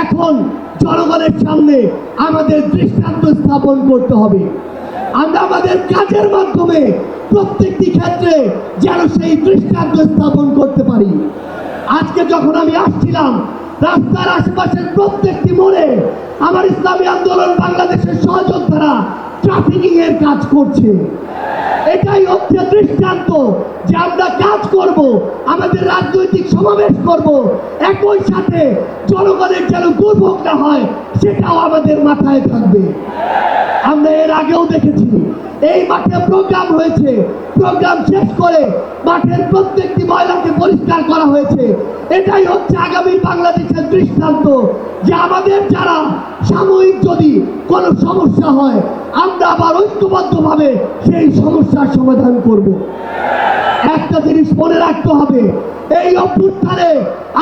এখন জনগণের সামনে আমাদের দৃষ্টান্ত স্থাপন করতে হবে। আমরা আমাদের কাজের মাধ্যমে প্রত্যেকটি ক্ষেত্রে যেন সেই দৃষ্টান্ত স্থাপন করতে পারি। আজকে যখন আমি আসছিলাম, রাস্তার আশেপাশের প্রত্যেকটি মোড়ে আমার ইসলামী আন্দোলন বাংলাদেশের সহযোদ্ধারা ট্রাফিকিং এর কাজ করছে। এটাই হচ্ছে দৃষ্টান্ত যে আমরা কাজ করব, আমাদের রাজনৈতিক সমাবেশ করব, একই সাথে জনগণের যেন দুর্ভোগ না হয় সেটাও আমাদের মাথায় থাকবে। আমরা এর আগেও দেখেছি এই মাঠে প্রোগ্রাম হয়েছে, প্রোগ্রাম শেষ করে মাঠের প্রত্যেকটি ময়লাকে পরিষ্কার করা হয়েছে। এটাই হচ্ছে আগামী বাংলাদেশের দৃষ্টান্ত যে আমাদের যারা সাময়িক যদি কোনো সমস্যা হয় আমরা আবার ঐক্যবদ্ধভাবে সেই সমস্যার সমাধান করব। একটা জিনিস মনে রাখতে হবে, এই অভ্যুত্থানে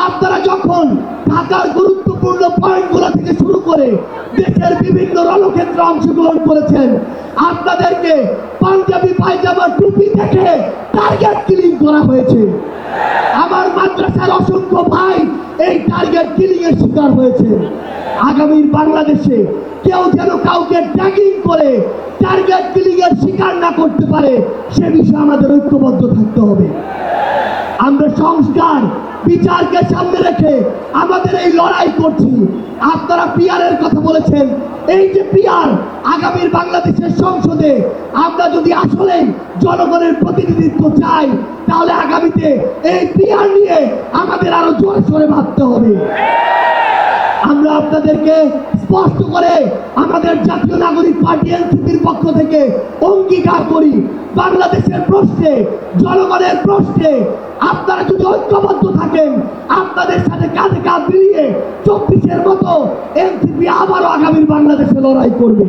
আপনারা যখন ঢাকার গুরুত্বপূর্ণ পয়েন্টগুলো থেকে শুরু করে দেশের বিভিন্ন রণক্ষেত্রে অংশগ্রহণ করেছেন, আপনাদেরকে পাঞ্জাবি পায়জামা টুপি থেকে টার্গেট কিলিং করা হয়েছে। আমার মাদ্রাসার অসংখ্য ভাই এই টার্গেট কিলিং এর শিকার হয়েছে। আগামীর বাংলাদেশে কেউ যেন কাউকে ট্যাগিং করে টার্গেট কিলিং এর শিকার না করতে পারে সে বিষয়ে আমাদের ঐক্যবদ্ধ থাকতে হবে। আমরা সংস্কার বিচারকে সামনে রেখে আমাদের এই লড়াই করছি। আপনারা পিআরের কথা বলেছেন, এই যে পিআর আগামীর বাংলাদেশের সংসদে আমরা যদি আসলে জনগণের প্রতিনিধিত্ব চাই তাহলে আগামীতে এই পিআর নিয়ে আমাদের আরো জোরে সোরে ভাবতে হবে। আমরা আপনাদেরকে স্পষ্ট করে আমাদের জাতীয় নাগরিক পার্টি এনসিপির পক্ষ থেকে অঙ্গীকার করি, বাংলাদেশের প্রশ্নে, জনগণের প্রশ্নে আপনারা যদি ঐক্যবদ্ধ থাকেন, আপনাদের সাথে কাঁধে কাঁধ মিলিয়ে 24-এর মতো এনসিপি আবারও আগামীর বাংলাদেশে লড়াই করবে।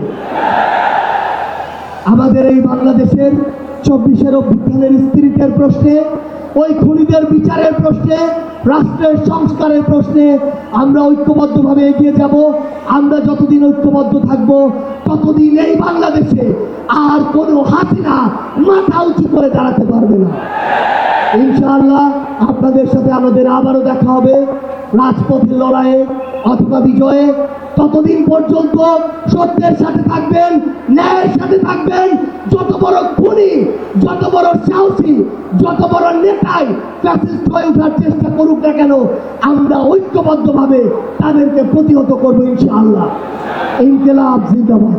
আমাদের এই বাংলাদেশের 24-এর অভ্যুত্থানের স্পিরিটের প্রশ্নে, ওই খুনিদের বিচারের প্রশ্নে, রাষ্ট্রের সংস্কারের প্রশ্নে আমরা ঐক্যবদ্ধভাবে এগিয়ে যাব। আমরা যতদিন ঐক্যবদ্ধ থাকব ততদিন এই বাংলাদেশে আর কোনো হাসিনা মাথা উঁচু করে দাঁড়াতে পারবে না। ইনশাআল্লাহ আপনাদের সাথে আমাদের আবারও দেখা হবে রাজপথের লড়াইয়ে অথবা বিজয়ে। ততদিন পর্যন্ত সত্যের সাথে থাকবেন, ন্যায়ের সাথে থাকবেন। যত বড় খুনি, যত বড় সাহসী, যত বড় নেতাই ফ্যাসিস্ট হয়ে ওঠার চেষ্টা করুক না কেন, আমরা ঐক্যবদ্ধভাবে তাদেরকে প্রতিহত করবো ইনশাআল্লাহ। ইনকিলাব জিন্দাবাদ।